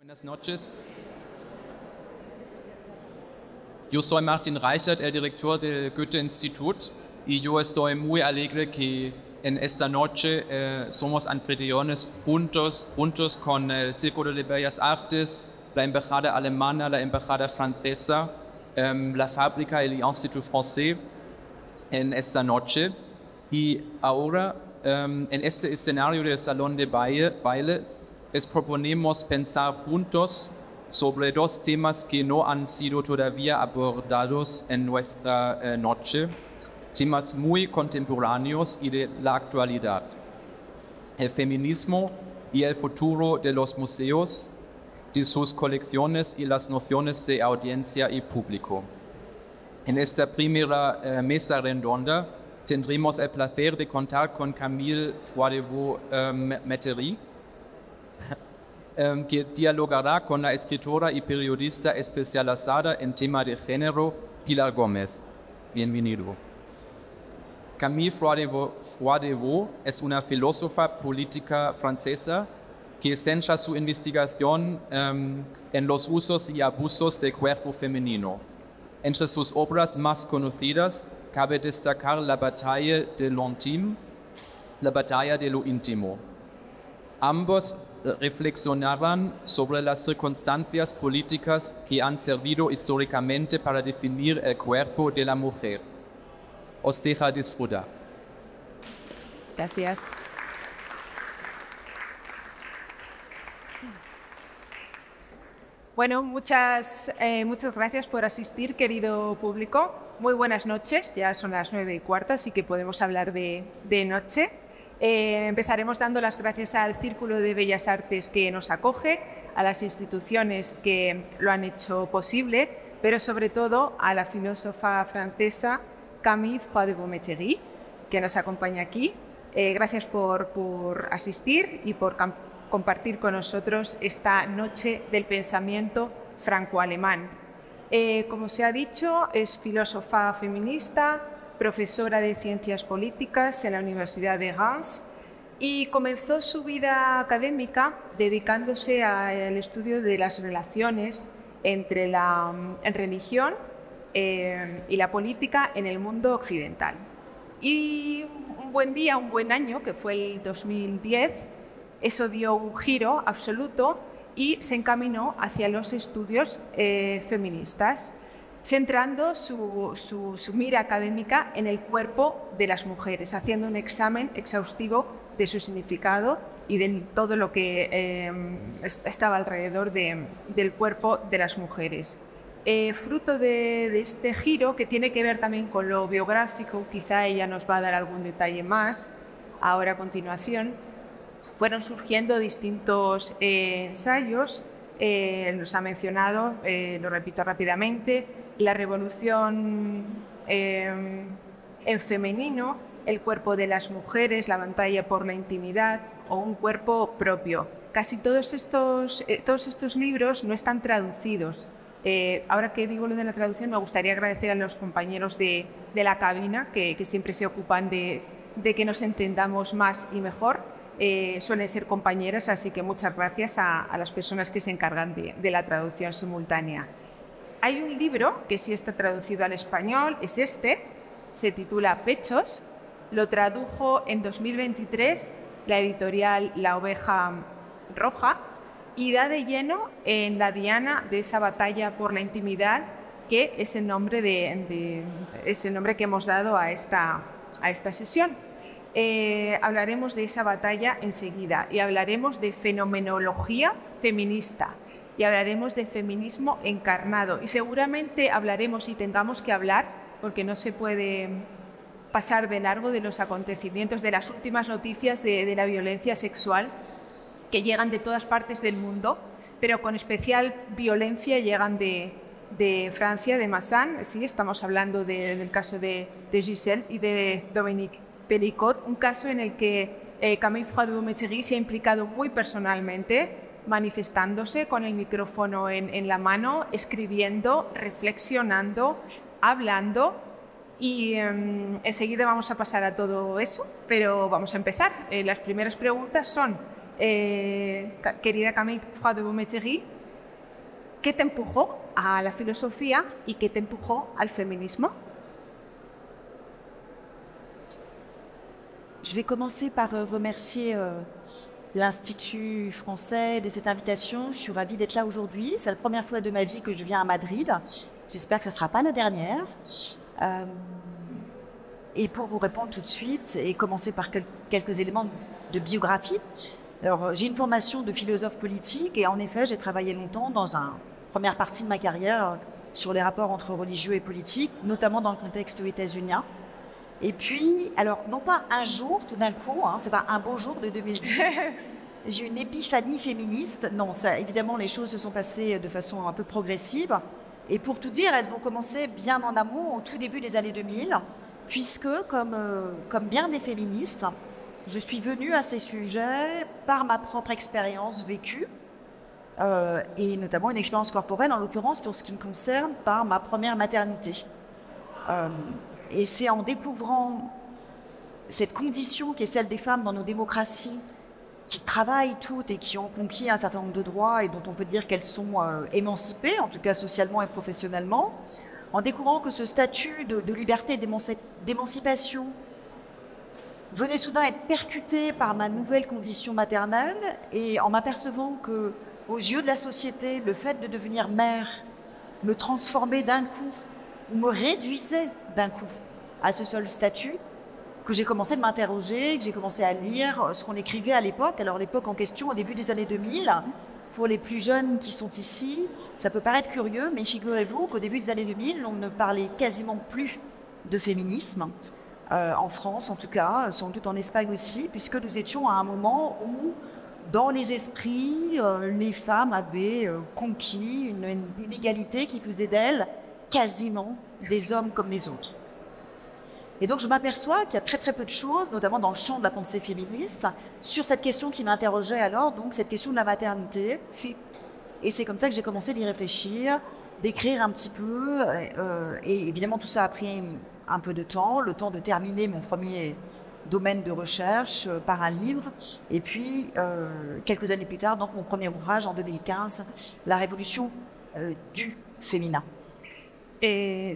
Buenas noches. Yo soy Martin Reichert, el director del Goethe-Institut, y yo estoy muy alegre que en esta noche somos anfitriones juntos con el Círculo de Bellas Artes, la Embajada Alemana, la Embajada Francesa, la Fábrica y el Institut Français en esta noche. Y ahora, en este escenario del Salón de Baile, les proponemos pensar juntos sobre dos temas que no han sido todavía abordados en nuestra noche, temas muy contemporáneos y de la actualidad: el feminismo y el futuro de los museos, de sus colecciones y las nociones de audiencia y público. En esta primera mesa redonda tendremos el placer de contar con Camille Froidevaux-Métairie, que dialogará con la escritora y periodista especializada en tema de género, Pilar Gómez. Bienvenido. Camille Froidevaux es una filósofa política francesa que centra su investigación en los usos y abusos del cuerpo femenino. Entre sus obras más conocidas cabe destacar La Bataille de l'Intime, La Batalla de lo Íntimo. Ambos reflexionarán sobre las circunstancias políticas que han servido históricamente para definir el cuerpo de la mujer. Os dejo disfrutar. Gracias. Bueno, muchas gracias por asistir, querido público. Muy buenas noches, ya son las 9:15, así que podemos hablar de noche. Empezaremos dando las gracias al Círculo de Bellas Artes que nos acoge, a las instituciones que lo han hecho posible, pero sobre todo a la filósofa francesa Camille Froidevaux-Métairie, que nos acompaña aquí. Gracias por asistir y por compartir con nosotros esta noche del pensamiento franco-alemán. Como se ha dicho, es filósofa feminista, profesora de Ciencias Políticas en la Universidad de Reims y comenzó su vida académica dedicándose al estudio de las relaciones entre la religión y la política en el mundo occidental. Y un buen día, un buen año, que fue el 2010, eso dio un giro absoluto y se encaminó hacia los estudios feministas, centrando su mira académica en el cuerpo de las mujeres, haciendo un examen exhaustivo de su significado y de todo lo que estaba alrededor del cuerpo de las mujeres. Fruto de este giro, que tiene que ver también con lo biográfico, quizá ella nos va a dar algún detalle más ahora a continuación, fueron surgiendo distintos ensayos. Nos ha mencionado, lo repito rápidamente, la revolución en femenino, el cuerpo de las mujeres, la batalla por la intimidad o un cuerpo propio. Casi todos estos libros no están traducidos. Ahora que digo lo de la traducción, me gustaría agradecer a los compañeros de la cabina que siempre se ocupan de que nos entendamos más y mejor. Suelen ser compañeras, así que muchas gracias a las personas que se encargan de la traducción simultánea. Hay un libro que sí está traducido al español, es este, se titula Pechos, lo tradujo en 2023 la editorial La Oveja Roja y da de lleno en la diana de esa batalla por la intimidad, que es el nombre, que hemos dado a esta sesión. Hablaremos de esa batalla enseguida y hablaremos de fenomenología feminista y hablaremos de feminismo encarnado y seguramente hablaremos y tengamos que hablar, porque no se puede pasar de largo, de los acontecimientos, de las últimas noticias de la violencia sexual que llegan de todas partes del mundo, pero con especial violencia llegan de Francia, de Massin. Sí, estamos hablando del caso de Gisèle y de Dominique Pelicot, un caso en el que Camille Froidevaux-Métairie se ha implicado muy personalmente, manifestándose con el micrófono en la mano, escribiendo, reflexionando, hablando, y enseguida vamos a pasar a todo eso, pero vamos a empezar. Las primeras preguntas son, querida Camille Froidevaux-Métairie, ¿Qué te empujó a la filosofía y qué te empujó al feminismo? Je vais commencer par remercier l'Institut français de cette invitation. Je suis ravie d'être là aujourd'hui. C'est la première fois de ma vie que je viens à Madrid. J'espère que ce ne sera pas la dernière. Et pour vous répondre tout de suite et commencer par quelques éléments de biographie. Alors, j'ai une formation de philosophe politique et en effet, j'ai travaillé longtemps dans une première partie de ma carrière sur les rapports entre religieux et politiques, notamment dans le contexte états-unien. Et puis, alors, non pas un jour, tout d'un coup, c'est pas un beau jour de 2010, j'ai eu une épiphanie féministe. Non, ça, évidemment, les choses se sont passées de façon un peu progressive. Et pour tout dire, elles ont commencé bien en amont, au tout début des années 2000, puisque, comme bien des féministes, je suis venue à ces sujets par ma propre expérience vécue, et notamment une expérience corporelle, en l'occurrence pour ce qui me concerne, par ma première maternité. Et c'est en découvrant cette condition qui est celle des femmes dans nos démocraties, qui travaillent toutes et qui ont conquis un certain nombre de droits et dont on peut dire qu'elles sont émancipées, en tout cas socialement et professionnellement, en découvrant que ce statut de liberté et d'émancipation venait soudain être percuté par ma nouvelle condition maternelle, et en m'apercevant que, aux yeux de la société, le fait de devenir mère me transformait d'un coup, ou me réduisait d'un coup à ce seul statut, que j'ai commencé de m'interroger, que j'ai commencé à lire ce qu'on écrivait à l'époque. Alors l'époque en question, au début des années 2000, pour les plus jeunes qui sont ici, ça peut paraître curieux, mais figurez-vous qu'au début des années 2000, on ne parlait quasiment plus de féminisme, en France en tout cas, sans doute en Espagne aussi, puisque nous étions à un moment où, dans les esprits, les femmes avaient conquis une égalité qui faisait d'elles quasiment des hommes comme les autres. Et donc je m'aperçois qu'il y a très très peu de choses, notamment dans le champ de la pensée féministe, sur cette question qui m'interrogeait alors, donc cette question de la maternité. Et c'est comme ça que j'ai commencé d'y réfléchir, d'écrire un petit peu, et évidemment tout ça a pris un peu de temps, le temps de terminer mon premier domaine de recherche par un livre, et puis quelques années plus tard, donc mon premier ouvrage en 2015, La révolution du féminin.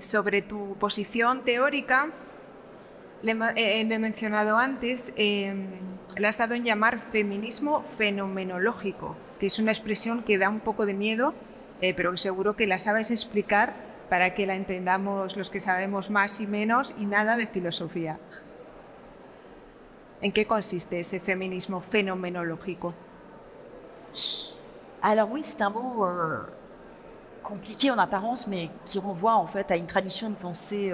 Sobre tu posición teórica, le he mencionado antes, le has dado en llamar feminismo fenomenológico, que es una expresión que da un poco de miedo, pero seguro que la sabes explicar para que la entendamos los que sabemos más y menos y nada de filosofía. ¿En qué consiste ese feminismo fenomenológico? Alors oui, c'est un mot compliqué en apparence, mais qui renvoie en fait à une tradition de pensée.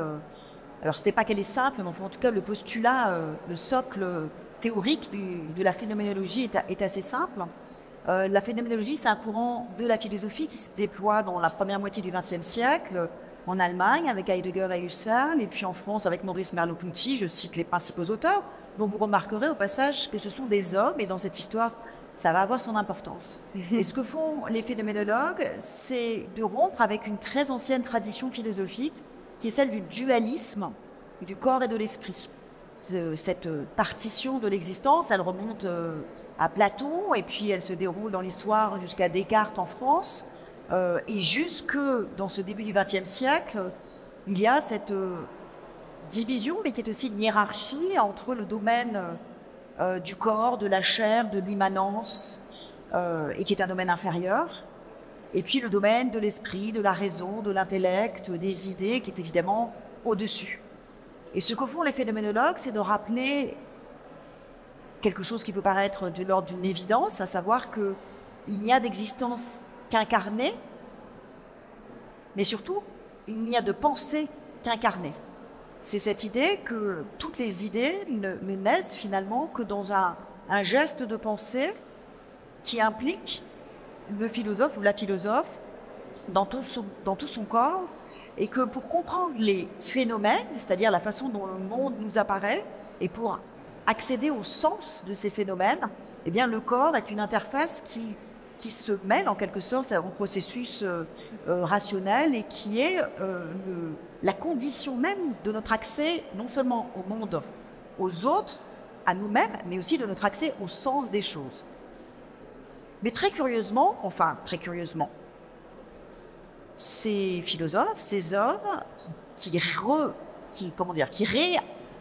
Alors, ce n'est pas qu'elle est simple, mais enfin, en tout cas, le postulat, le socle théorique de la phénoménologie est assez simple. La phénoménologie, c'est un courant de la philosophie qui se déploie dans la première moitié du XXe siècle, en Allemagne avec Heidegger et Husserl, et puis en France avec Maurice Merleau-Ponty. Je cite les principaux auteurs, dont vous remarquerez au passage que ce sont des hommes, et dans cette histoire, ça va avoir son importance. Et ce que font les phénoménologues, c'est de rompre avec une très ancienne tradition philosophique, qui est celle du dualisme du corps et de l'esprit. Cette partition de l'existence, elle remonte à Platon, et puis elle se déroule dans l'histoire jusqu'à Descartes en France, et jusque dans ce début du XXe siècle, il y a cette division, mais qui est aussi une hiérarchie entre le domaine du corps, de la chair, de l'immanence, et qui est un domaine inférieur, et puis le domaine de l'esprit, de la raison, de l'intellect, des idées, qui est évidemment au-dessus. Et ce que font les phénoménologues, c'est de rappeler quelque chose qui peut paraître de l'ordre d'une évidence, à savoir qu'il n'y a d'existence qu'incarnée, mais surtout, il n'y a de pensée qu'incarnée. C'est cette idée que toutes les idées ne naissent finalement que dans un geste de pensée qui implique le philosophe ou la philosophe dans tout son corps, et que pour comprendre les phénomènes, c'est-à-dire la façon dont le monde nous apparaît, et pour accéder au sens de ces phénomènes, eh bien le corps est une interface qui se mêle en quelque sorte au processus rationnel, et qui est la condition même de notre accès non seulement au monde, aux autres, à nous-mêmes, mais aussi de notre accès au sens des choses. Mais très curieusement, ces philosophes, ces hommes qui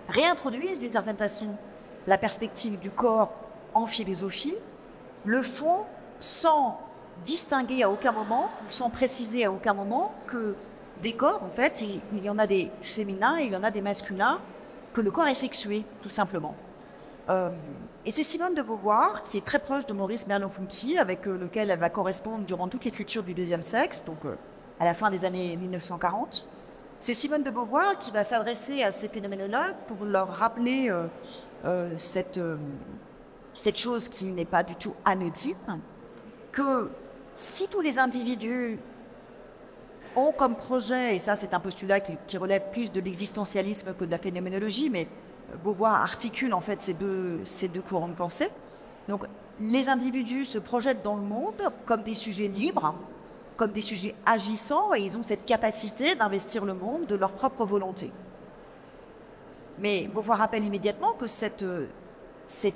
réintroduisent d'une certaine façon la perspective du corps en philosophie, le font sans distinguer à aucun moment, sans préciser à aucun moment que des corps, en fait, il y en a des féminins et il y en a des masculins, que le corps est sexué, tout simplement. Et c'est Simone de Beauvoir, qui est très proche de Maurice Merleau-Ponty, avec lequel elle va correspondre durant toute l'écriture du deuxième sexe, donc à la fin des années 1940. C'est Simone de Beauvoir qui va s'adresser à ces phénomènes-là pour leur rappeler cette chose qui n'est pas du tout anodine, que si tous les individus ont comme projet, et ça c'est un postulat qui relève plus de l'existentialisme que de la phénoménologie, mais Beauvoir articule en fait ces deux courants de pensée. Donc les individus se projettent dans le monde comme des sujets libres, comme des sujets agissants, et ils ont cette capacité d'investir le monde de leur propre volonté. Mais Beauvoir rappelle immédiatement que cet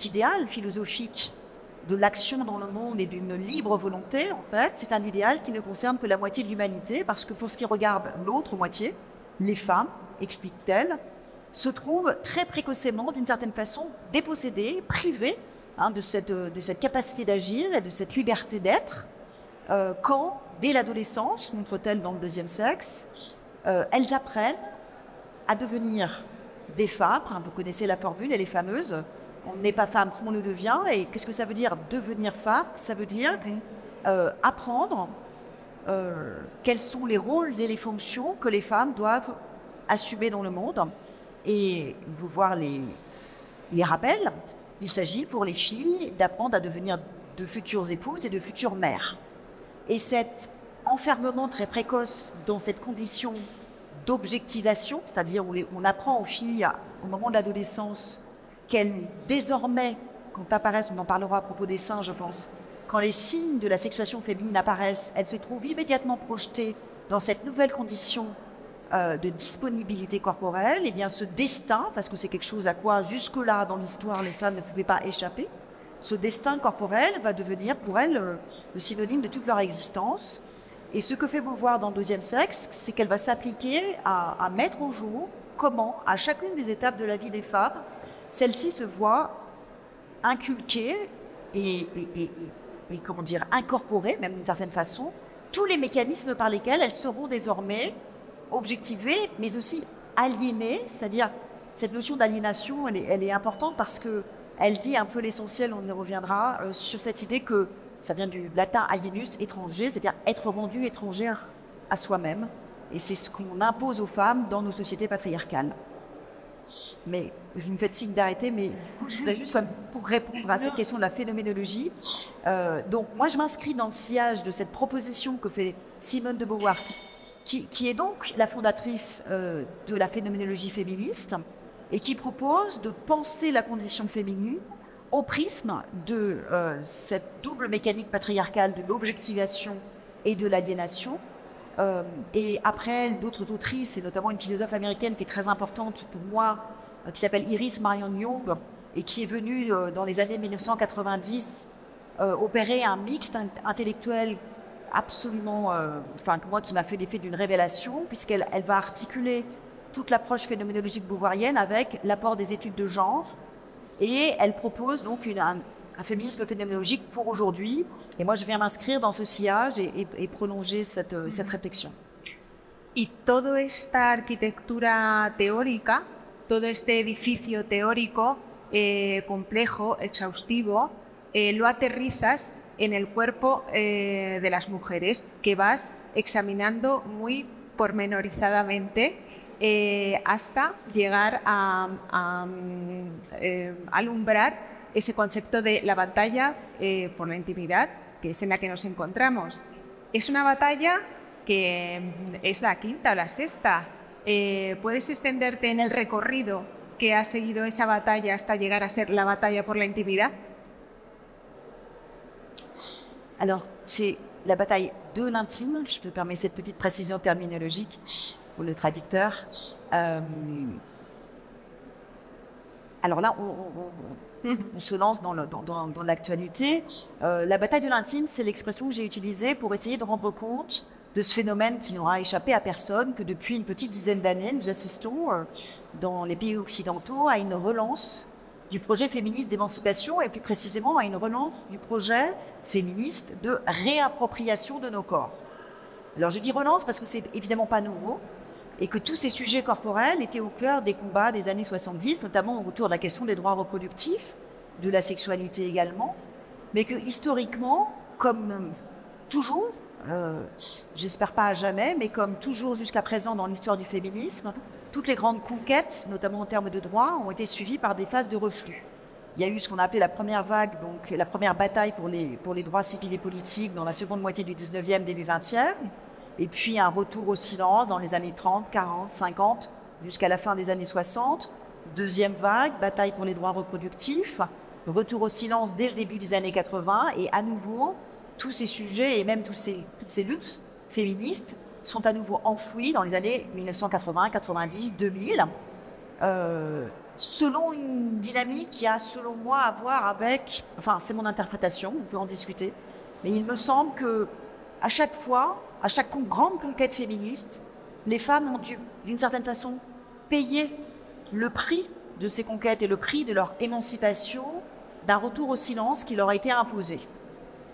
idéal philosophique de l'action dans le monde et d'une libre volonté, en fait, c'est un idéal qui ne concerne que la moitié de l'humanité, parce que pour ce qui regarde l'autre moitié, les femmes, explique-t-elle, se trouvent très précocement, d'une certaine façon, dépossédées, privées de cette capacité d'agir et de cette liberté d'être, quand, dès l'adolescence, montre-t-elle dans le deuxième sexe, elles apprennent à devenir des femmes. Vous connaissez la formule, elle est fameuse. On n'est pas femme, on le devient. Et qu'est-ce que ça veut dire devenir femme? Ça veut dire apprendre quels sont les rôles et les fonctions que les femmes doivent assumer dans le monde. Et vous voir les rappels, il s'agit pour les filles d'apprendre à devenir de futures épouses et de futures mères. Et cet enfermement très précoce dans cette condition d'objectivation, c'est-à-dire où on apprend aux filles au moment de l'adolescence qu'elles, désormais, quand apparaissent, on en parlera à propos des seins, je pense, quand les signes de la sexuation féminine apparaissent, elles se trouvent immédiatement projetées dans cette nouvelle condition de disponibilité corporelle. Et bien ce destin, parce que c'est quelque chose à quoi jusque-là dans l'histoire les femmes ne pouvaient pas échapper, ce destin corporel va devenir pour elles le synonyme de toute leur existence. Et ce que fait Beauvoir dans le deuxième sexe, c'est qu'elle va s'appliquer à mettre au jour comment, à chacune des étapes de la vie des femmes, celles-ci se voient inculquer et comment dire, incorporer, même d'une certaine façon, tous les mécanismes par lesquels elles seront désormais objectivées, mais aussi aliénées. C'est-à-dire, cette notion d'aliénation, elle est importante parce qu'elle dit un peu l'essentiel, on y reviendra, sur cette idée que ça vient du latin alienus, étranger, c'est-à-dire être rendu étrangère à soi-même. Et c'est ce qu'on impose aux femmes dans nos sociétés patriarcales. Mais je me fais signe d'arrêter, mais du coup, je voudrais juste pour répondre à cette question de la phénoménologie. Donc, moi, je m'inscris dans le sillage de cette proposition que fait Simone de Beauvoir, qui est donc la fondatrice de la phénoménologie féministe et qui propose de penser la condition féminine au prisme de cette double mécanique patriarcale de l'objectivation et de l'aliénation. Et après, d'autres autrices, et notamment une philosophe américaine qui est très importante pour moi, qui s'appelle Iris Marion Young, et qui est venue dans les années 1990 opérer un mixte intellectuel absolument, moi, qui m'a fait l'effet d'une révélation, puisqu'elle va articuler toute l'approche phénoménologique beauvoirienne avec l'apport des études de genre, et elle propose donc un féminisme phénoménologique pour aujourd'hui. Et moi, je viens m'inscrire dans ce sillage et prolonger cette réflexion. Y toda esta arquitectura teórica, todo este edificio teórico complejo, exhaustivo, lo aterrizas en el cuerpo de las mujeres, que vas examinando muy pormenorizadamente hasta llegar a alumbrar ese concepto de la batalla por la intimidad, que es en la que nos encontramos. Es una batalla que es la quinta o la sexta. ¿Puedes extenderte en el recorrido que ha seguido esa batalla hasta llegar a ser la batalla por la intimidad? Alors, c'est la bataille de l'intime. Je te permets cette petite précision terminologique pour le traducteur. Alors là, on se lance dans l'actualité. La bataille de l'intime, c'est l'expression que j'ai utilisée pour essayer de rendre compte de ce phénomène qui n'aura échappé à personne, que depuis une petite dizaine d'années, nous assistons dans les pays occidentaux à une relance du projet féministe d'émancipation et plus précisément à une relance du projet féministe de réappropriation de nos corps. Alors je dis relance parce que c'est évidemment pas nouveau et que tous ces sujets corporels étaient au cœur des combats des années 70, notamment autour de la question des droits reproductifs, de la sexualité également, mais que historiquement, comme toujours, j'espère pas à jamais, mais comme toujours jusqu'à présent dans l'histoire du féminisme, toutes les grandes conquêtes, notamment en termes de droits, ont été suivies par des phases de reflux. Il y a eu ce qu'on a appelé la première vague, donc la première bataille pour les droits civils et politiques dans la seconde moitié du 19e, début 20e, et puis un retour au silence dans les années 30, 40, 50, jusqu'à la fin des années 60. Deuxième vague, bataille pour les droits reproductifs, retour au silence dès le début des années 80, et à nouveau, tous ces sujets et même toutes ces luttes féministes sont à nouveau enfouis dans les années 1980, 90, 2000, selon une dynamique qui a, selon moi, à voir avec... Enfin, c'est mon interprétation, on peut en discuter, mais il me semble que à chaque fois, à chaque grande conquête féministe, les femmes ont dû, d'une certaine façon, payer le prix de ces conquêtes et le prix de leur émancipation d'un retour au silence qui leur a été imposé.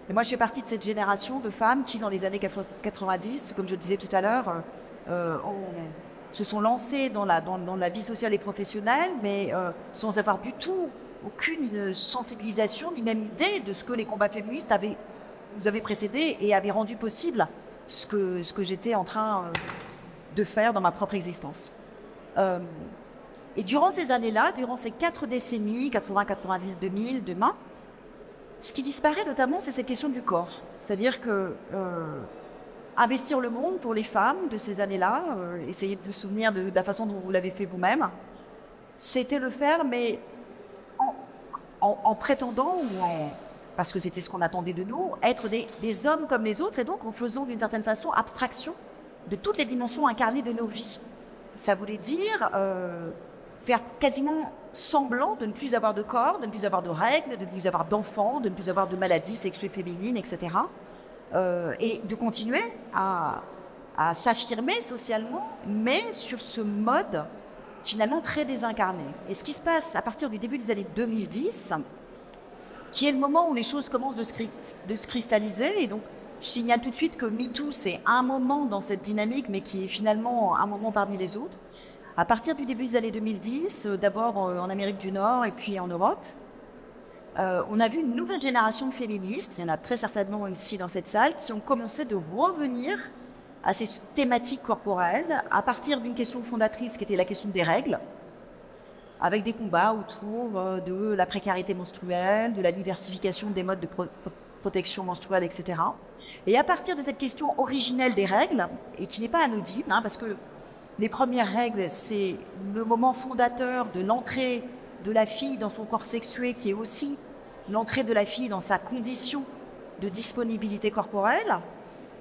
Et moi, je fais partie de cette génération de femmes qui, dans les années 90, comme je le disais tout à l'heure, se sont lancées dans la vie sociale et professionnelle, mais sans avoir du tout aucune sensibilisation, ni même idée de ce que les combats féministes nous avaient précédé et avaient rendu possible ce que j'étais en train de faire dans ma propre existence. Et durant ces années-là, durant ces 4 décennies, 80, 90, 2000, demain, ce qui disparaît notamment, c'est cette question du corps. C'est-à-dire que investir le monde pour les femmes de ces années-là, essayer de vous souvenir de la façon dont vous l'avez fait vous-même, c'était le faire, mais en prétendant, parce que c'était ce qu'on attendait de nous, être des hommes comme les autres, et donc en faisant d'une certaine façon abstraction de toutes les dimensions incarnées de nos vies. Ça voulait dire faire quasiment semblant de ne plus avoir de corps, de ne plus avoir de règles, de ne plus avoir d'enfants, de ne plus avoir de maladies sexuelles féminines, etc. Et de continuer à s'affirmer socialement, mais sur ce mode finalement très désincarné. Et ce qui se passe à partir du début des années 2010, qui est le moment où les choses commencent de se cristalliser, et donc je signale tout de suite que MeToo, c'est un moment dans cette dynamique, mais qui est finalement un moment parmi les autres. À partir du début des années 2010, d'abord en Amérique du Nord et puis en Europe, on a vu une nouvelle génération de féministes, il y en a très certainement ici dans cette salle, qui ont commencé de revenir à ces thématiques corporelles à partir d'une question fondatrice qui était la question des règles, avec des combats autour de la précarité menstruelle, de la diversification des modes de protection menstruelle, etc. Et à partir de cette question originelle des règles, et qui n'est pas anodine, parce que les premières règles, c'est le moment fondateur de l'entrée de la fille dans son corps sexué, qui est aussi l'entrée de la fille dans sa condition de disponibilité corporelle.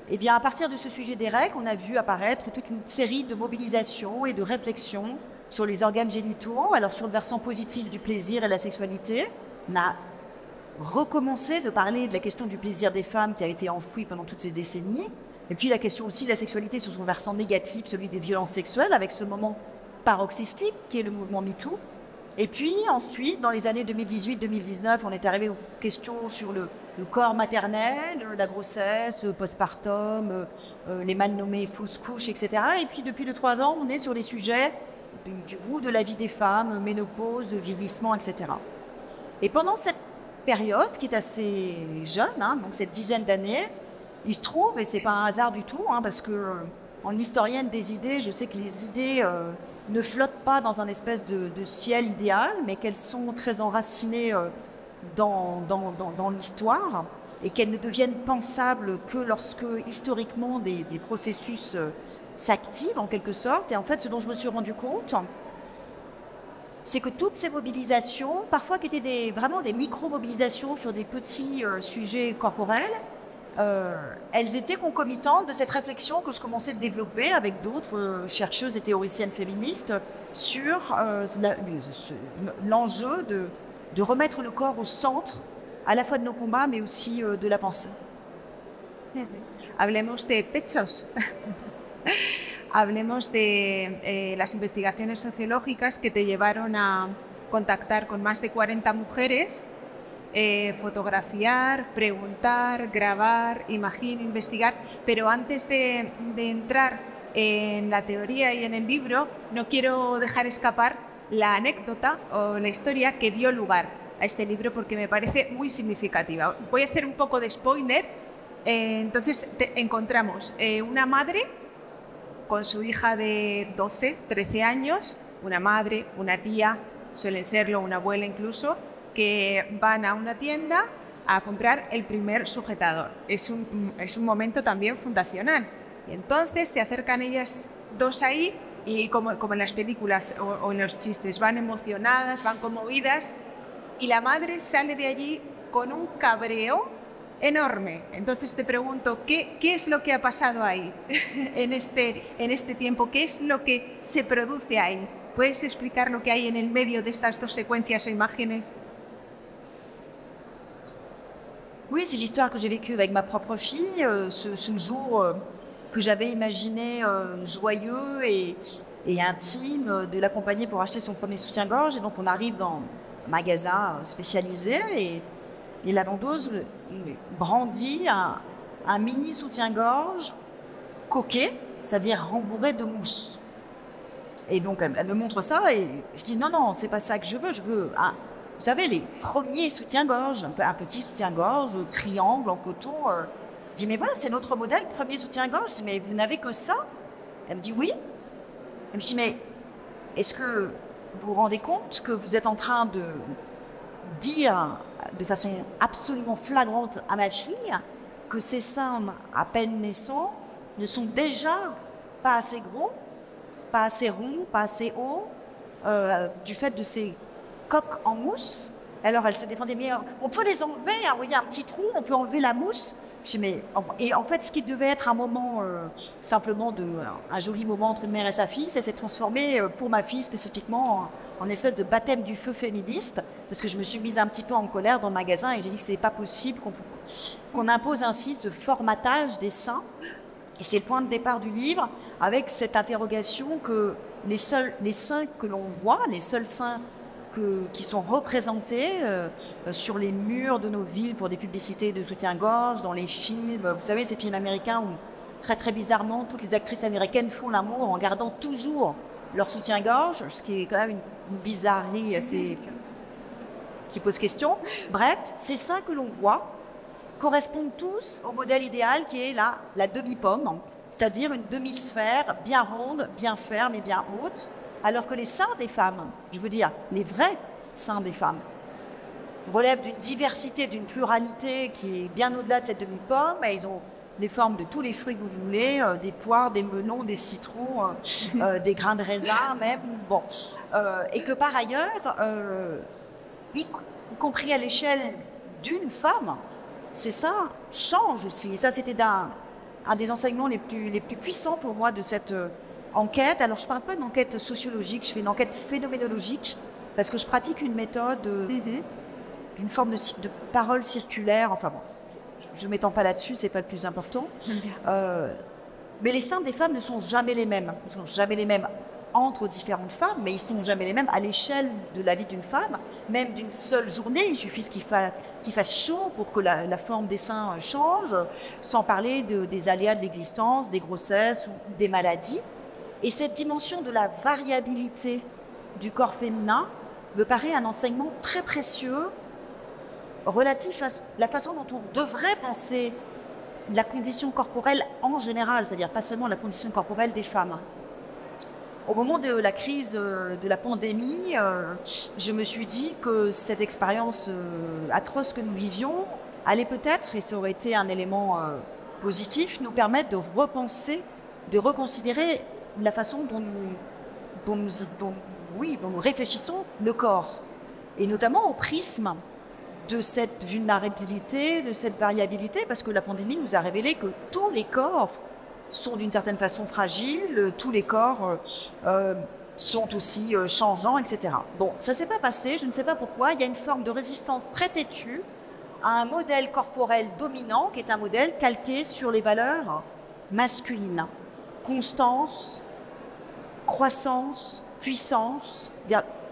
Et bien, à partir de ce sujet des règles, on a vu apparaître toute une série de mobilisations et de réflexions sur les organes génitaux. Alors, sur le versant positif du plaisir et la sexualité, on a recommencé de parler de la question du plaisir des femmes qui a été enfouie pendant toutes ces décennies. Et puis la question aussi de la sexualité sur son versant négatif, celui des violences sexuelles, avec ce moment paroxystique qui est le mouvement MeToo. Et puis ensuite, dans les années 2018-2019, on est arrivé aux questions sur le corps maternel, la grossesse, postpartum, les mal nommées fausses couches, etc. Et puis depuis 2-3 ans, on est sur les sujets du goût de la vie des femmes, ménopause, vieillissement, etc. Et pendant cette période, qui est assez jeune, donc cette dizaine d'années, il se trouve, et c'est pas un hasard du tout, parce que en historienne des idées, je sais que les idées ne flottent pas dans un espèce de ciel idéal, mais qu'elles sont très enracinées dans l'histoire, et qu'elles ne deviennent pensables que lorsque, historiquement, des processus s'activent, en quelque sorte. Et en fait, ce dont je me suis rendu compte, c'est que toutes ces mobilisations, parfois qui étaient vraiment des micro-mobilisations sur des petits sujets corporels, elles étaient concomitantes de cette réflexion que je commençais de développer avec d'autres chercheuses et théoriciennes féministes sur l'enjeu de remettre le corps au centre à la fois de nos combats mais aussi de la pensée. hablemos de pechos. Hablemos de las investigaciones sociológicas que te llevaron a contactar con más de 40 mujeres, fotografiar, preguntar, grabar, investigar, pero antes de entrar en la teoría y en el libro, no quiero dejar escapar la anécdota o la historia que dio lugar a este libro porque me parece muy significativa. Voy a hacer un poco de spoiler. Entonces encontramos una madre con su hija de 12, 13 años, una madre, una tía, suelen serlo, una abuela incluso, que van a una tienda a comprar el primer sujetador. Es un momento también fundacional. Y entonces se acercan ellas dos ahí y como en las películas o en los chistes, van emocionadas, van conmovidas y la madre sale de allí con un cabreo enorme. Entonces te pregunto, ¿qué es lo que ha pasado ahí en este tiempo? ¿Qué es lo que se produce ahí? ¿Puedes explicar lo que hay en el medio de estas dos secuencias o imágenes? Oui, c'est l'histoire que j'ai vécue avec ma propre fille, ce jour que j'avais imaginé joyeux et intime de l'accompagner pour acheter son premier soutien-gorge. Et donc on arrive dans un magasin spécialisé et la vendeuse brandit un mini soutien-gorge coquet, c'est-à-dire rembourré de mousse. Et donc elle me montre ça et je dis non, c'est pas ça que je veux vous savez, les premiers soutiens-gorge, un petit soutien-gorge, triangle en coton. Je dis mais voilà, c'est notre modèle, premier soutien-gorge. Je dis mais vous n'avez que ça? Elle me dit oui. Elle me dit mais est-ce que vous vous rendez compte que vous êtes en train de dire de façon absolument flagrante à ma fille que ses seins à peine naissants ne sont déjà pas assez gros, pas assez ronds, pas assez hauts, du fait de ces coques en mousse. Alors elle se défendait, mais on peut les enlever, hein, vous voyez un petit trou, on peut enlever la mousse. Je dis, mais, et en fait, ce qui devait être un moment, simplement un joli moment entre une mère et sa fille, ça s'est transformé pour ma fille spécifiquement en espèce de baptême du feu féministe, parce que je me suis mise un petit peu en colère dans le magasin et j'ai dit que c'est pas possible qu'on impose ainsi ce formatage des seins. Et c'est le point de départ du livre, avec cette interrogation que les seins que l'on voit, les seuls seins qui sont représentés sur les murs de nos villes pour des publicités de soutien-gorge, dans les films, vous savez, ces films américains où très très bizarrement, toutes les actrices américaines font l'amour en gardant toujours leur soutien-gorge, ce qui est quand même une bizarrerie assez qui pose question. Bref, ces seins que l'on voit correspondent tous au modèle idéal qui est la demi-pomme, c'est-à-dire une demi-sphère bien ronde, bien ferme et bien haute, alors que les seins des femmes, je veux dire les vrais seins des femmes, relèvent d'une diversité, d'une pluralité qui est bien au-delà de cette demi-pomme. Ils ont des formes de tous les fruits que vous voulez, des poires, des melons, des citrons, des grains de raisin même. Bon. Et que par ailleurs, y compris à l'échelle d'une femme, ces seins changent aussi. Et ça, c'était un des enseignements les plus puissants pour moi de cette enquête. Alors, je ne parle pas d'enquête sociologique, je fais une enquête phénoménologique, parce que je pratique une méthode, une forme de parole circulaire. Enfin bon, je ne m'étends pas là-dessus, ce n'est pas le plus important. Mais les seins des femmes ne sont jamais les mêmes. Ils ne sont jamais les mêmes entre différentes femmes, mais ils ne sont jamais les mêmes à l'échelle de la vie d'une femme. Même d'une seule journée, il suffit qu'il fasse chaud pour que la forme des seins change, sans parler des aléas de l'existence, des grossesses ou des maladies. Et cette dimension de la variabilité du corps féminin me paraît un enseignement très précieux relatif à la façon dont on devrait penser la condition corporelle en général, c'est-à-dire pas seulement la condition corporelle des femmes. Au moment de la crise de la pandémie, je me suis dit que cette expérience atroce que nous vivions allait peut-être, et ça aurait été un élément positif, nous permettre de repenser, de reconsidérer la façon dont nous réfléchissons le corps, et notamment au prisme de cette vulnérabilité, de cette variabilité, parce que la pandémie nous a révélé que tous les corps sont d'une certaine façon fragiles, tous les corps sont aussi changeants, etc. Bon, ça ne s'est pas passé, je ne sais pas pourquoi, il y a une forme de résistance très têtue à un modèle corporel dominant qui est un modèle calqué sur les valeurs masculines. Constance, croissance, puissance.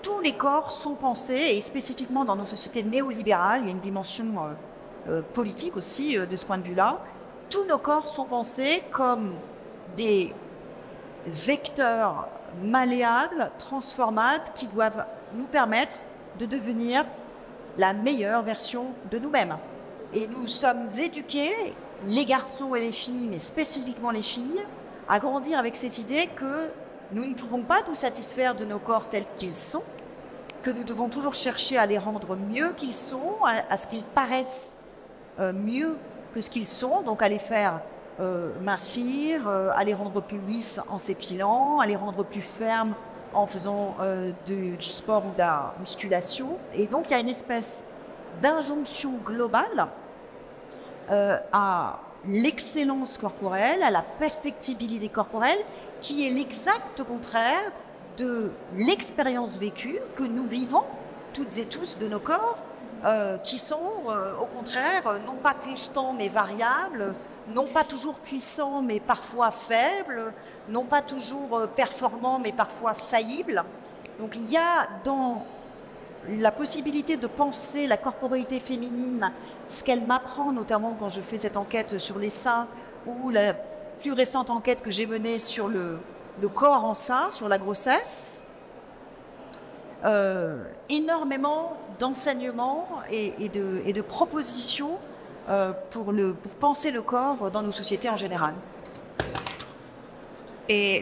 Tous les corps sont pensés, et spécifiquement dans nos sociétés néolibérales, il y a une dimension politique aussi de ce point de vue-là, tous nos corps sont pensés comme des vecteurs malléables, transformables, qui doivent nous permettre de devenir la meilleure version de nous-mêmes. Et nous sommes éduqués, les garçons et les filles, mais spécifiquement les filles, à grandir avec cette idée que nous ne pouvons pas nous satisfaire de nos corps tels qu'ils sont, que nous devons toujours chercher à les rendre mieux qu'ils sont, à ce qu'ils paraissent mieux que ce qu'ils sont, donc à les faire mincir, à les rendre plus lisses en s'épilant, à les rendre plus fermes en faisant du sport ou de la musculation. Et donc il y a une espèce d'injonction globale à l'excellence corporelle, à la perfectibilité corporelle, qui est l'exact contraire de l'expérience vécue que nous vivons toutes et tous de nos corps, qui sont au contraire non pas constants mais variables, non pas toujours puissants mais parfois faibles, non pas toujours performants mais parfois faillibles. Donc il y a dans la possibilité de penser la corporalité féminine, ce qu'elle m'apprend notamment quand je fais cette enquête sur les seins, ou la plus récente enquête que j'ai menée sur le corps en sein, sur la grossesse, énormément d'enseignements et de propositions pour penser le corps dans nos sociétés en général.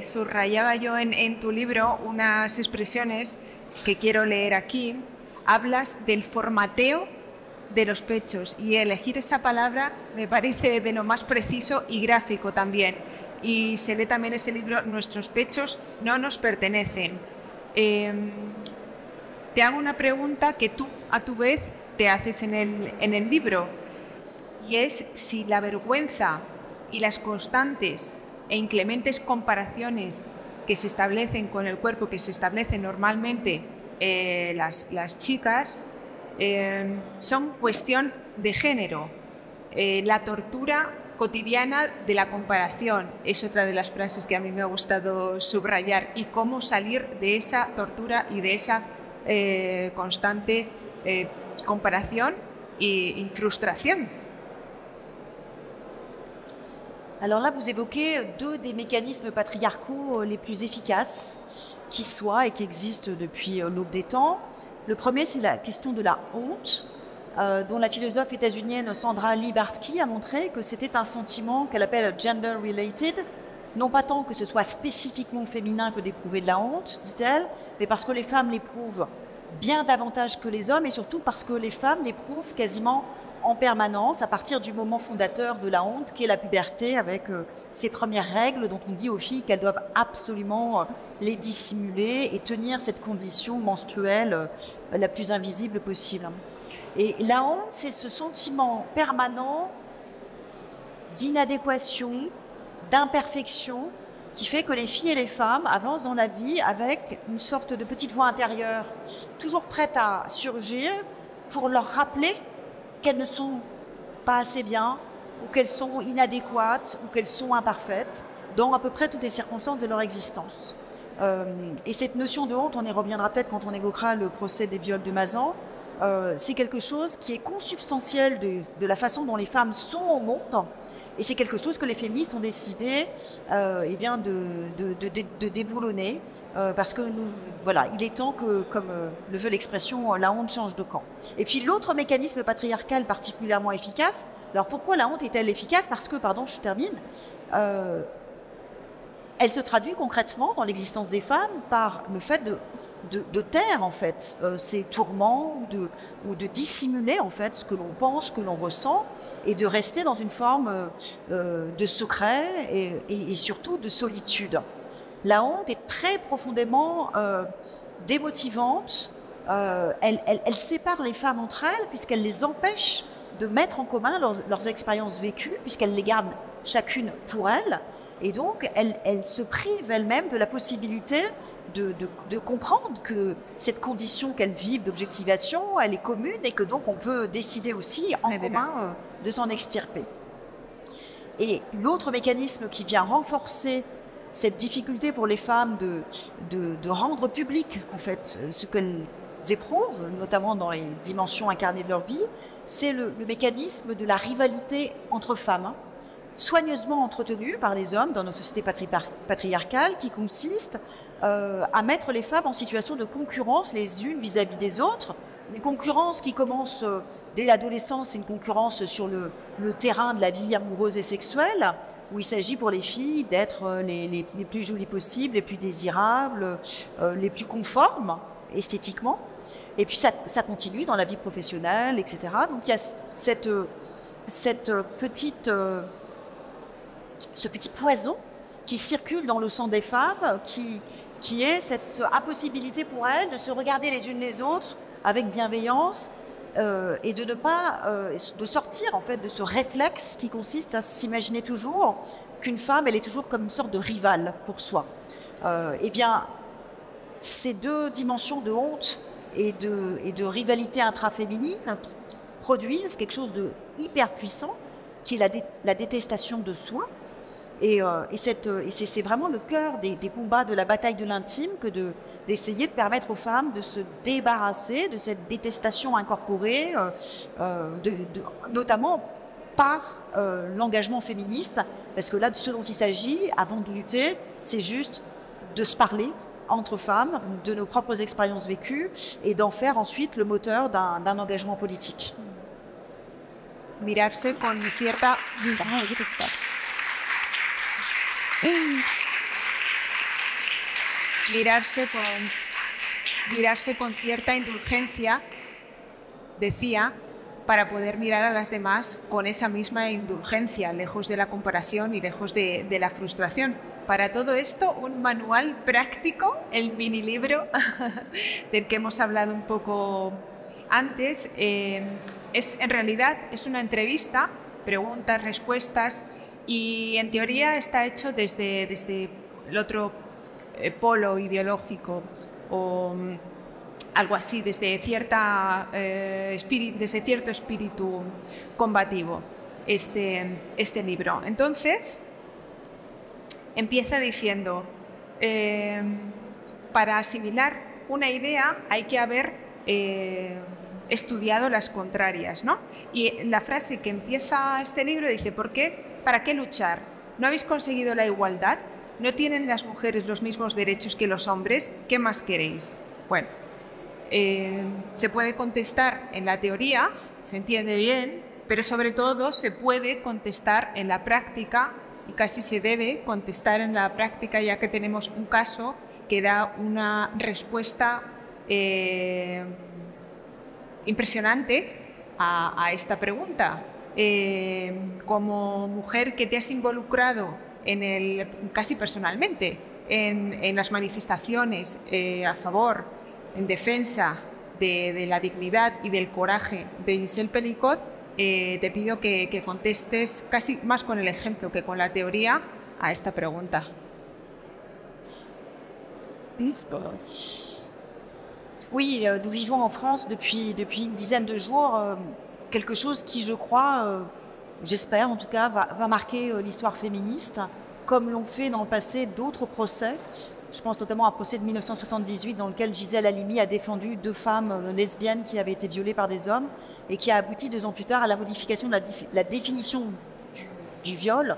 Subrayaba yo en tu libro unas expresiones que quiero leer aquí. Hablas del formateo de los pechos, y elegir esa palabra me parece de lo más preciso y gráfico también. Y se lee también ese libro, Nuestros pechos no nos pertenecen. Te hago una pregunta que tú a tu vez te haces en el libro, y es si la vergüenza y las constantes e inclementes comparaciones que se establecen con el cuerpo, que se establecen normalmente las chicas, son cuestión de género. La tortura cotidiana de la comparación es otra de las frases que a mí me ha gustado subrayar, y cómo salir de esa tortura y de esa constante comparación y frustración. Alors là, vous évoquez deux des mécanismes patriarcaux les plus efficaces qui soient et qui existent depuis l'aube des temps. Le premier, c'est la question de la honte, dont la philosophe états-unienne Sandra Lee Bartke a montré que c'était un sentiment qu'elle appelle gender-related, non pas tant que ce soit spécifiquement féminin que d'éprouver de la honte, dit-elle, mais parce que les femmes l'éprouvent bien davantage que les hommes, et surtout parce que les femmes l'éprouvent quasiment en permanence à partir du moment fondateur de la honte, qui est la puberté, avec ses premières règles dont on dit aux filles qu'elles doivent absolument les dissimuler et tenir cette condition menstruelle la plus invisible possible. Et la honte, c'est ce sentiment permanent d'inadéquation, d'imperfection, qui fait que les filles et les femmes avancent dans la vie avec une sorte de petite voix intérieure, toujours prête à surgir pour leur rappeler qu'elles ne sont pas assez bien, ou qu'elles sont inadéquates, ou qu'elles sont imparfaites, dans à peu près toutes les circonstances de leur existence. Et cette notion de honte, on y reviendra peut-être quand on évoquera le procès des viols de Mazan, c'est quelque chose qui est consubstantiel de la façon dont les femmes sont au monde, et c'est quelque chose que les féministes ont décidé eh bien de déboulonner, parce que voilà, il est temps que, comme le veut l'expression, la honte change de camp. Et puis l'autre mécanisme patriarcal particulièrement efficace, alors pourquoi la honte est-elle efficace? Parce que, pardon, je termine, elle se traduit concrètement dans l'existence des femmes par le fait de taire en fait ces tourments, ou de dissimuler en fait ce que l'on pense, que l'on ressent, et de rester dans une forme de secret et surtout de solitude. La honte est très profondément démotivante, elle sépare les femmes entre elles, puisqu'elle les empêche de mettre en commun leurs expériences vécues, puisqu'elles les gardent chacune pour elles. Et donc, elle se prive elle-même de la possibilité de comprendre que cette condition qu'elles vivent d'objectivation, elle est commune et que donc on peut décider aussi en commun de s'en extirper. Et l'autre mécanisme qui vient renforcer cette difficulté pour les femmes de rendre public en fait ce qu'elles éprouvent, notamment dans les dimensions incarnées de leur vie, c'est le mécanisme de la rivalité entre femmes, soigneusement entretenu par les hommes dans nos sociétés patriarcales, qui consiste à mettre les femmes en situation de concurrence les unes vis-à-vis des autres, une concurrence qui commence dès l'adolescence, une concurrence sur le terrain de la vie amoureuse et sexuelle, où il s'agit pour les filles d'être les plus jolies possibles, les plus désirables, les plus conformes esthétiquement. Et puis ça continue dans la vie professionnelle, etc. Donc il y a ce petit poison qui circule dans le sang des femmes, qui est cette impossibilité pour elles de se regarder les unes les autres avec bienveillance et de ne pas de sortir en fait de ce réflexe qui consiste à s'imaginer toujours qu'une femme elle est toujours comme une sorte de rivale pour soi. Eh bien, ces deux dimensions de honte et de rivalité intraféminine produisent quelque chose de hyper puissant qui est la détestation de soi. Et c'est vraiment le cœur des combats de la bataille de l'intime que d'essayer de permettre aux femmes de se débarrasser de cette détestation incorporée, notamment par l'engagement féministe, parce que là, ce dont il s'agit, avant de lutter, c'est juste de se parler entre femmes, de nos propres expériences vécues, et d'en faire ensuite le moteur d'un engagement politique. Mirarse con cierta... Mirarse con cierta indulgencia, decía, para poder mirar a las demás con esa misma indulgencia, lejos de la comparación y lejos de la frustración. Para todo esto, un manual práctico, el mini libro del que hemos hablado un poco antes, en realidad es una entrevista, preguntas, respuestas, y en teoría está hecho desde el otro polo ideológico o algo así, desde cierto espíritu combativo, este libro. Entonces, empieza diciendo, para asimilar una idea hay que haber estudiado las contrarias, ¿no? Y la frase que empieza este libro dice, ¿para qué luchar? ¿No habéis conseguido la igualdad? ¿No tienen las mujeres los mismos derechos que los hombres? ¿Qué más queréis? Bueno, se puede contestar en la teoría, se entiende bien, pero sobre todo se puede contestar en la práctica y casi se debe contestar en la práctica, ya que tenemos un caso que da una respuesta impresionante a esta pregunta. Como mujer que te has involucrado casi personalmente en las manifestaciones a favor, en defensa de la dignidad y del coraje de Gisèle Pelicot, te pido que contestes casi más con el ejemplo que con la teoría a esta pregunta. Oui, nous vivons en France depuis une dizaine de jours quelque chose qui, je crois, j'espère en tout cas, va marquer l'histoire féministe, comme l'ont fait dans le passé d'autres procès. Je pense notamment à un procès de 1978 dans lequel Gisèle Halimi a défendu 2 femmes lesbiennes qui avaient été violées par des hommes et qui a abouti 2 ans plus tard à la modification de la définition du viol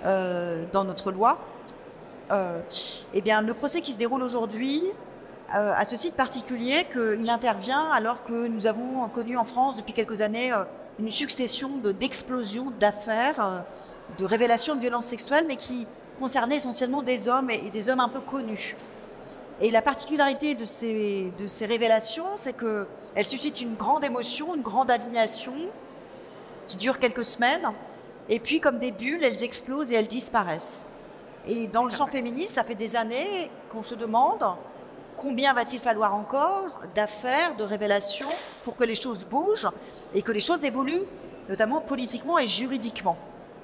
dans notre loi. Eh bien, le procès qui se déroule aujourd'hui a ceci de particulier qu'il intervient alors que nous avons connu en France depuis quelques années une succession d'explosions d'affaires, de révélations de violences sexuelles, mais qui concernaient essentiellement des hommes et des hommes un peu connus. Et la particularité de ces révélations, c'est qu'elles suscitent une grande émotion, une grande indignation qui dure quelques semaines, et puis comme des bulles, elles explosent et elles disparaissent. Et dans le champ féministe, ça fait des années qu'on se demande combien va-t-il falloir encore d'affaires, de révélations pour que les choses bougent et que les choses évoluent, notamment politiquement et juridiquement.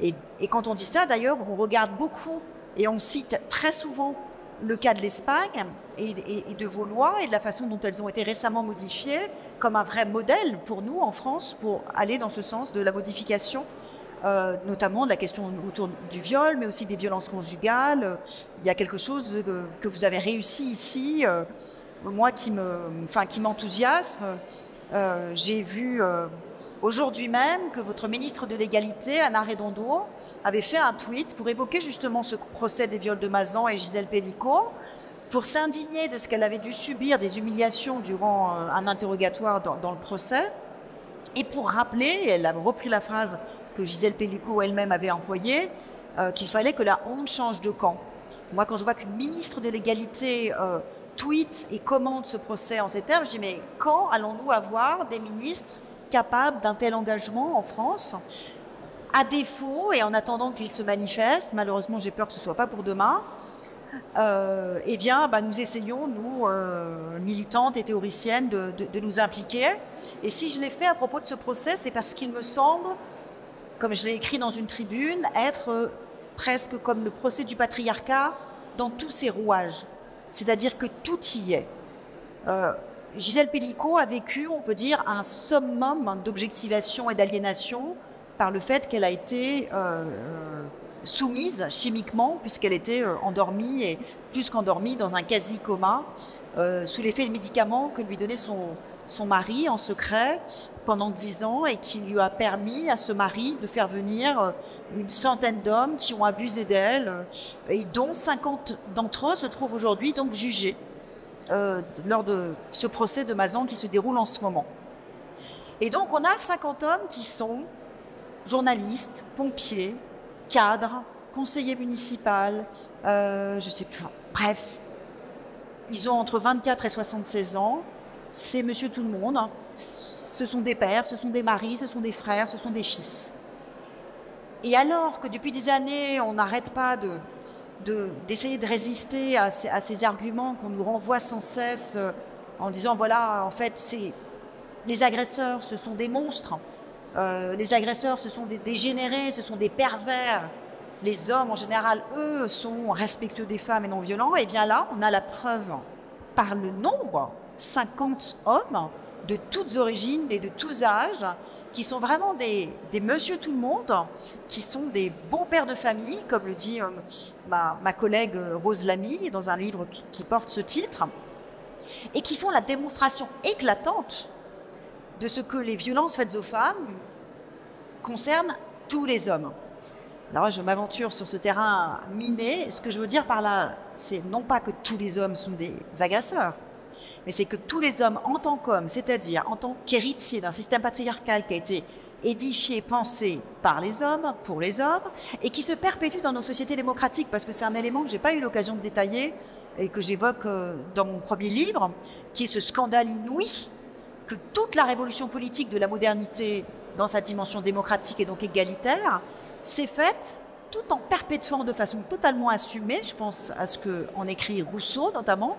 Et quand on dit ça, d'ailleurs, on regarde beaucoup et on cite très souvent le cas de l'Espagne et de vos lois et de la façon dont elles ont été récemment modifiées comme un vrai modèle pour nous en France pour aller dans ce sens de la modification, notamment de la question autour du viol, mais aussi des violences conjugales. Il y a quelque chose que vous avez réussi ici, moi qui m'enthousiasme. J'ai vu aujourd'hui même que votre ministre de l'Égalité, Anna Redondo, avait fait un tweet pour évoquer justement ce procès des viols de Mazan et Gisèle Pelicot, pour s'indigner de ce qu'elle avait dû subir, des humiliations durant un interrogatoire dans le procès, et pour rappeler, elle a repris la phrase que Gisèle Pelicot elle-même avait employée, qu'il fallait que la honte change de camp. Moi, quand je vois qu'une ministre de l'Égalité tweet et commente ce procès en ces termes, je dis mais quand allons-nous avoir des ministres capables d'un tel engagement en France? À défaut, et en attendant qu'il se manifeste, malheureusement j'ai peur que ce ne soit pas pour demain, eh bien, nous essayons, nous, militantes et théoriciennes, de nous impliquer. Et si je l'ai fait à propos de ce procès, c'est parce qu'il me semble, comme je l'ai écrit dans une tribune, être presque comme le procès du patriarcat dans tous ses rouages. C'est-à-dire que tout y est. Gisèle Pelicot a vécu, on peut dire, un summum d'objectivation et d'aliénation par le fait qu'elle a été soumise chimiquement, puisqu'elle était endormie, et plus qu'endormie, dans un quasi-coma, sous l'effet de médicaments que lui donnait son mari en secret pendant 10 ans, et qui lui a permis à ce mari de faire venir une centaine d'hommes qui ont abusé d'elle, et dont 50 d'entre eux se trouvent aujourd'hui donc jugés lors de ce procès de Mazan qui se déroule en ce moment. Et donc on a 50 hommes qui sont journalistes, pompiers, cadres, conseillers municipaux, je sais plus, bref, ils ont entre 24 et 76 ans, c'est monsieur tout le monde, hein. Ce sont des pères, ce sont des maris, ce sont des frères, ce sont des fils. Et alors que depuis des années, on n'arrête pas d'essayer de résister à ces arguments qu'on nous renvoie sans cesse en disant, voilà, en fait, les agresseurs, ce sont des monstres, les agresseurs, ce sont des dégénérés, ce sont des pervers. Les hommes, en général, eux, sont respectueux des femmes et non violents. Et bien là, on a la preuve par le nombre, 50 hommes de toutes origines et de tous âges, qui sont vraiment des monsieur tout le monde, qui sont des bons pères de famille, comme le dit ma collègue Rose Lamy dans un livre qui porte ce titre, et qui font la démonstration éclatante de ce que les violences faites aux femmes concernent tous les hommes. Alors je m'aventure sur ce terrain miné. Ce que je veux dire par là, c'est non pas que tous les hommes sont des agresseurs, mais c'est que tous les hommes en tant qu'hommes, c'est-à-dire en tant qu'héritiers d'un système patriarcal qui a été édifié, pensé par les hommes, pour les hommes, et qui se perpétue dans nos sociétés démocratiques, parce que c'est un élément que je n'ai pas eu l'occasion de détailler et que j'évoque dans mon premier livre, qui est ce scandale inouï que toute la révolution politique de la modernité, dans sa dimension démocratique et donc égalitaire, s'est faite tout en perpétuant de façon totalement assumée, je pense à ce qu'en écrit Rousseau notamment,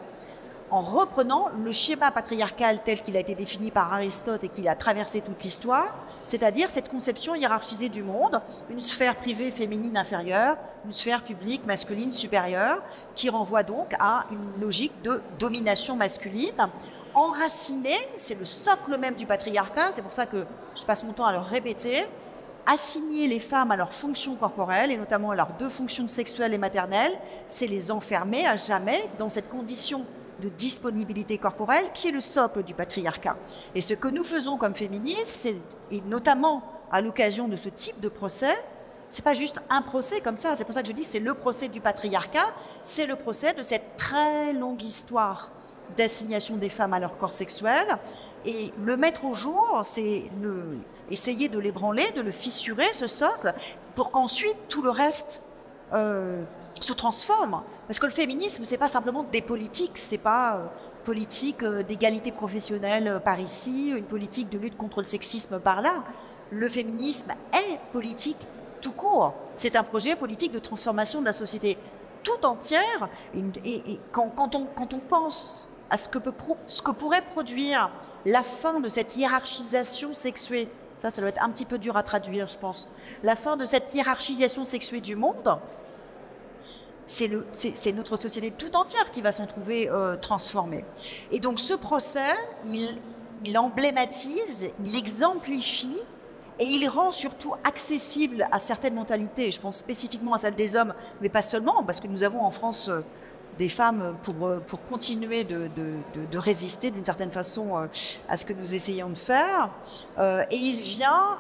en reprenant le schéma patriarcal tel qu'il a été défini par Aristote et qu'il a traversé toute l'histoire, c'est-à-dire cette conception hiérarchisée du monde, une sphère privée féminine inférieure, une sphère publique masculine supérieure, qui renvoie donc à une logique de domination masculine, enracinée, c'est le socle même du patriarcat, c'est pour ça que je passe mon temps à le répéter, assigner les femmes à leurs fonctions corporelles, et notamment à leurs deux fonctions sexuelles et maternelles, c'est les enfermer à jamais dans cette condition de disponibilité corporelle qui est le socle du patriarcat. Et ce que nous faisons comme féministes, et notamment à l'occasion de ce type de procès, c'est pas juste un procès comme ça, c'est pour ça que je dis c'est le procès du patriarcat, c'est le procès de cette très longue histoire d'assignation des femmes à leur corps sexuel, et le mettre au jour, c'est essayer de l'ébranler, de le fissurer, ce socle, pour qu'ensuite tout le reste se transforme. Parce que le féminisme, c'est pas simplement des politiques, c'est pas politique d'égalité professionnelle par ici, une politique de lutte contre le sexisme par là. Le féminisme est politique tout court. C'est un projet politique de transformation de la société tout entière. Et quand on pense à ce que pourrait produire la fin de cette hiérarchisation sexuée Ça doit être un petit peu dur à traduire, je pense. La fin de cette hiérarchisation sexuée du monde, c'est notre société tout entière qui va s'en trouver transformée. Et donc ce procès, il emblématise, il exemplifie et il rend surtout accessible à certaines mentalités, je pense spécifiquement à celle des hommes, mais pas seulement, parce que nous avons en France des femmes pour continuer de résister d'une certaine façon à ce que nous essayons de faire. Et il vient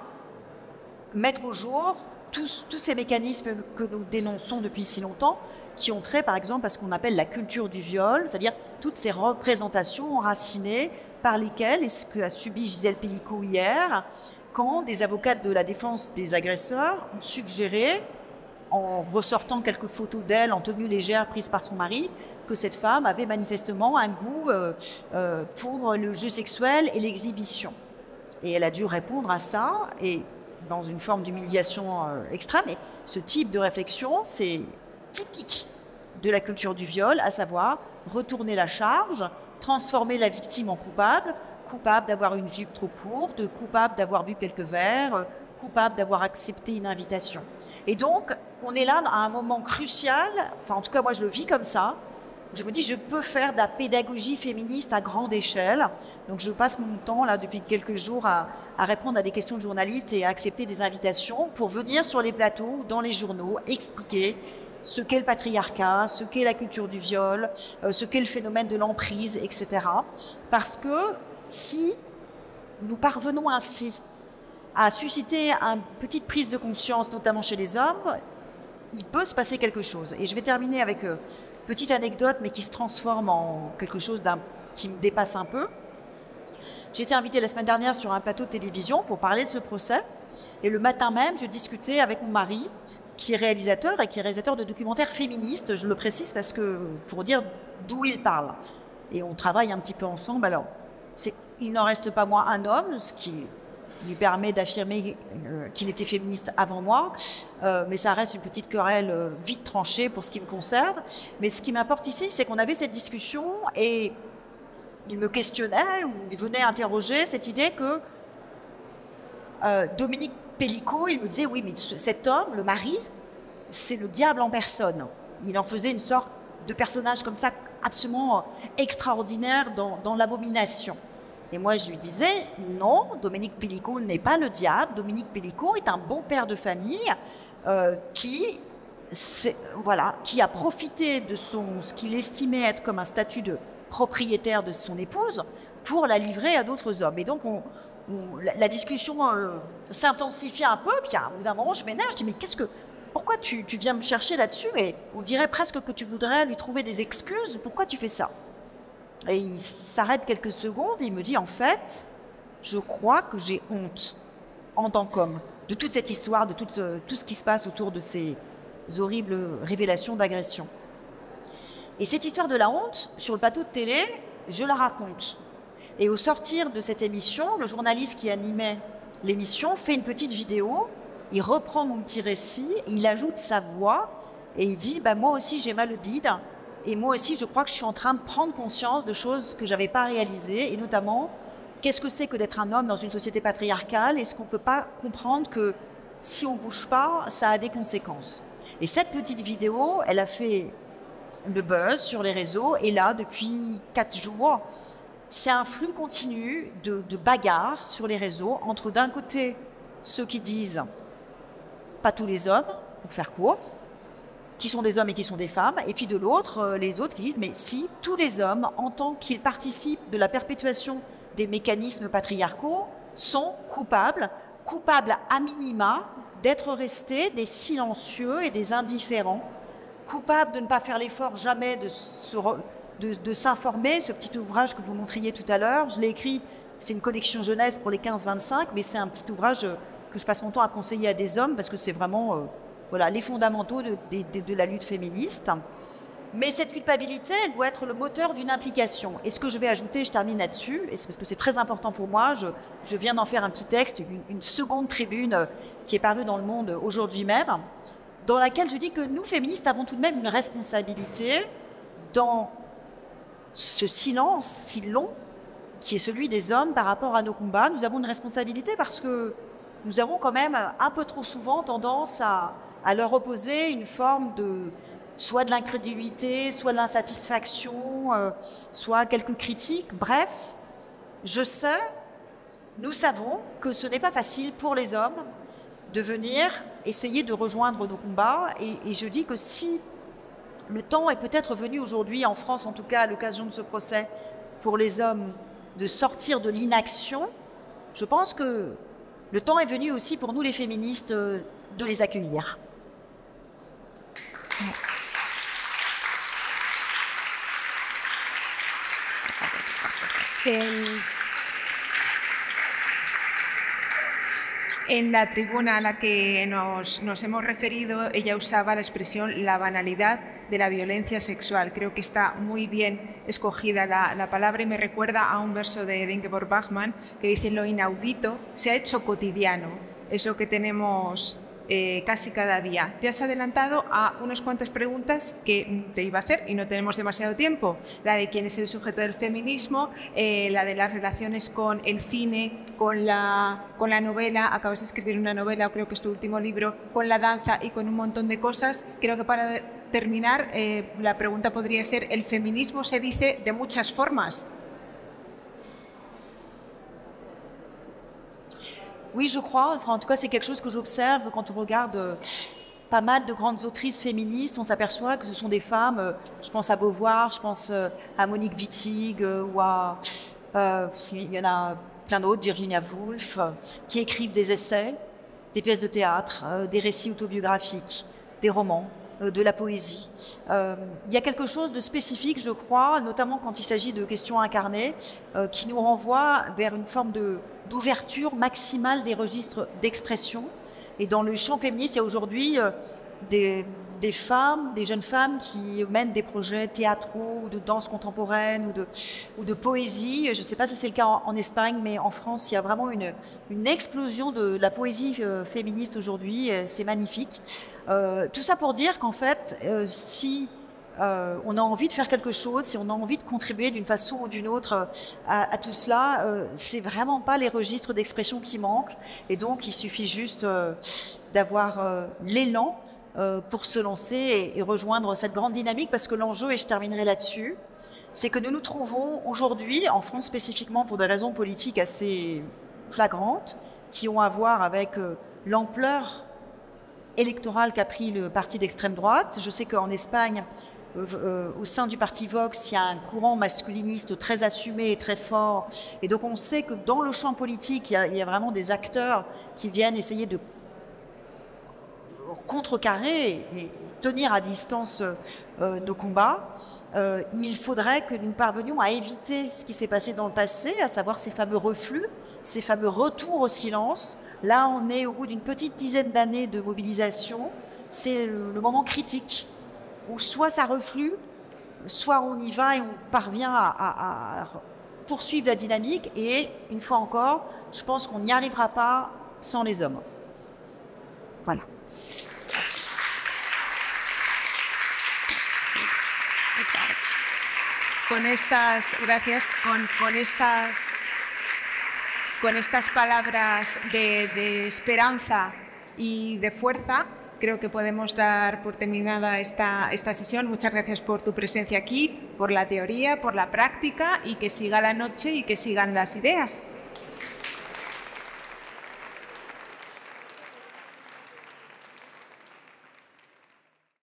mettre au jour tous ces mécanismes que nous dénonçons depuis si longtemps, qui ont trait par exemple à ce qu'on appelle la culture du viol, c'est-à-dire toutes ces représentations enracinées par lesquelles, et ce que a subi Gisèle Pelicot hier, quand des avocates de la défense des agresseurs ont suggéré, en ressortant quelques photos d'elle en tenue légère prise par son mari, que cette femme avait manifestement un goût pour le jeu sexuel et l'exhibition. Et elle a dû répondre à ça, et dans une forme d'humiliation extrême. Et ce type de réflexion, c'est typique de la culture du viol, à savoir retourner la charge, transformer la victime en coupable, coupable d'avoir une jupe trop courte, coupable d'avoir bu quelques verres, coupable d'avoir accepté une invitation. Et donc, on est là à un moment crucial, enfin en tout cas moi je le vis comme ça, je me dis je peux faire de la pédagogie féministe à grande échelle, donc je passe mon temps là depuis quelques jours à répondre à des questions de journalistes et à accepter des invitations pour venir sur les plateaux, dans les journaux, expliquer ce qu'est le patriarcat, ce qu'est la culture du viol, ce qu'est le phénomène de l'emprise, etc. Parce que si nous parvenons ainsi à susciter une petite prise de conscience, notamment chez les hommes, il peut se passer quelque chose. Et je vais terminer avec une petite anecdote, mais qui se transforme en quelque chose qui me dépasse un peu. J'ai été invitée la semaine dernière sur un plateau de télévision pour parler de ce procès. Et le matin même, je discutais avec mon mari, qui est réalisateur et qui est réalisateur de documentaires féministes, je le précise parce que pour dire d'où il parle. Et on travaille un petit peu ensemble. Alors, il n'en reste pas moins un homme, ce qui lui permet d'affirmer qu'il était féministe avant moi, mais ça reste une petite querelle vite tranchée pour ce qui me concerne. Mais ce qui m'importe ici, c'est qu'on avait cette discussion et il me questionnait ou il venait interroger cette idée que Dominique Pelicot, il me disait oui, mais cet homme, le mari, c'est le diable en personne. Il en faisait une sorte de personnage comme ça absolument extraordinaire dans l'abomination. Et moi, je lui disais, non, Dominique Pelicot n'est pas le diable. Dominique Pelicot est un bon père de famille qui a profité de ce qu'il estimait être comme un statut de propriétaire de son épouse pour la livrer à d'autres hommes. Et donc, la discussion s'intensifie un peu. Puis, au bout d'un moment, je m'énerve. Je dis, mais pourquoi tu viens me chercher là-dessus? Et on dirait presque que tu voudrais lui trouver des excuses. Pourquoi tu fais ça? Et il s'arrête quelques secondes et il me dit, en fait, je crois que j'ai honte, en tant qu'homme, de toute cette histoire, de tout ce qui se passe autour de ces horribles révélations d'agression. Et cette histoire de la honte, sur le plateau de télé, je la raconte. Et au sortir de cette émission, le journaliste qui animait l'émission fait une petite vidéo, il reprend mon petit récit, il ajoute sa voix et il dit, moi aussi j'ai mal au bide. Et moi aussi, je crois que je suis en train de prendre conscience de choses que je n'avais pas réalisées, et notamment, qu'est-ce que c'est que d'être un homme dans une société patriarcale? Est-ce qu'on ne peut pas comprendre que si on ne bouge pas, ça a des conséquences? Et cette petite vidéo, elle a fait le buzz sur les réseaux, et là, depuis 4 jours, c'est un flux continu de bagarres sur les réseaux, entre d'un côté, ceux qui disent « pas tous les hommes », pour faire court, qui sont des hommes et qui sont des femmes, et puis de l'autre, les autres qui disent « mais si, tous les hommes, en tant qu'ils participent de la perpétuation des mécanismes patriarcaux, sont coupables à minima d'être restés des silencieux et des indifférents, coupables de ne pas faire l'effort jamais de s'informer. » Ce petit ouvrage que vous montriez tout à l'heure, je l'ai écrit, c'est une collection jeunesse pour les 15-25, mais c'est un petit ouvrage que je passe mon temps à conseiller à des hommes, parce que c'est vraiment... les fondamentaux de la lutte féministe. Mais cette culpabilité, elle doit être le moteur d'une implication. Et ce que je vais ajouter, je termine là-dessus, et c'est parce que c'est très important pour moi, je viens d'en faire un petit texte, une seconde tribune qui est parue dans Le Monde aujourd'hui même, dans laquelle je dis que nous, féministes, avons tout de même une responsabilité dans ce silence si long qui est celui des hommes par rapport à nos combats. Nous avons une responsabilité parce que nous avons quand même un peu trop souvent tendance à leur opposer une forme de soit de l'incrédulité, soit de l'insatisfaction, soit quelques critiques. Bref, nous savons que ce n'est pas facile pour les hommes de venir essayer de rejoindre nos combats. Et je dis que si le temps est peut-être venu aujourd'hui, en France en tout cas, à l'occasion de ce procès, pour les hommes de sortir de l'inaction, je pense que le temps est venu aussi pour nous les féministes de les accueillir. En la tribuna a la que nos hemos referido, ella usaba la expresión la banalidad de la violencia sexual. Creo que está muy bien escogida la palabra y me recuerda a un verso de Ingeborg Bachmann que dice: lo inaudito se ha hecho cotidiano. Es lo que tenemos casi cada día. Te has adelantado a unas cuantas preguntas que te iba a hacer y no tenemos demasiado tiempo. La de quién es el sujeto del feminismo, la de las relaciones con el cine, con la novela, acabas de escribir una novela, creo que es tu último libro, con la danza y con un montón de cosas. Creo que para terminar, la pregunta podría ser: ¿el feminismo se dice de muchas formas? Oui, je crois. Enfin, en tout cas, c'est quelque chose que j'observe quand on regarde pas mal de grandes autrices féministes. On s'aperçoit que ce sont des femmes, je pense à Beauvoir, je pense à Monique Wittig, ou à... il y en a plein d'autres, Virginia Woolf, qui écrivent des essais, des pièces de théâtre, des récits autobiographiques, des romans, de la poésie. Il y a quelque chose de spécifique, je crois, notamment quand il s'agit de questions incarnées, qui nous renvoie vers une forme d'ouverture maximale des registres d'expression. Et dans le champ féministe, il y a aujourd'hui des femmes, des jeunes femmes qui mènent des projets théâtraux, ou de danse contemporaine, ou de poésie. Je ne sais pas si c'est le cas en Espagne, mais en France, il y a vraiment une explosion de la poésie féministe aujourd'hui. C'est magnifique. Tout ça pour dire qu'en fait, si on a envie de faire quelque chose, si on a envie de contribuer d'une façon ou d'une autre à tout cela, c'est vraiment pas les registres d'expression qui manquent. Et donc, il suffit juste d'avoir l'élan pour se lancer et rejoindre cette grande dynamique, parce que l'enjeu, et je terminerai là-dessus, c'est que nous nous trouvons aujourd'hui, en France spécifiquement, pour des raisons politiques assez flagrantes, qui ont à voir avec l'ampleur électorale qu'a pris le parti d'extrême droite. Je sais qu'en Espagne, au sein du parti Vox, il y a un courant masculiniste très assumé et très fort. Et donc on sait que dans le champ politique, il y a vraiment des acteurs qui viennent essayer de contrecarrer et tenir à distance nos combats. Il faudrait que nous parvenions à éviter ce qui s'est passé dans le passé, à savoir ces fameux reflux, ces fameux retours au silence. Là, on est au bout d'une petite dizaine d'années de mobilisation. C'est le moment critique où soit ça reflue, soit on y va et on parvient à poursuivre la dynamique. Et une fois encore, je pense qu'on n'y arrivera pas sans les hommes. Voilà. Con estas palabras de esperanza y de fuerza, creo que podemos dar por terminada esta sesión. Muchas gracias por tu presencia aquí, por la teoría, por la práctica, y que siga la noche y que sigan las ideas.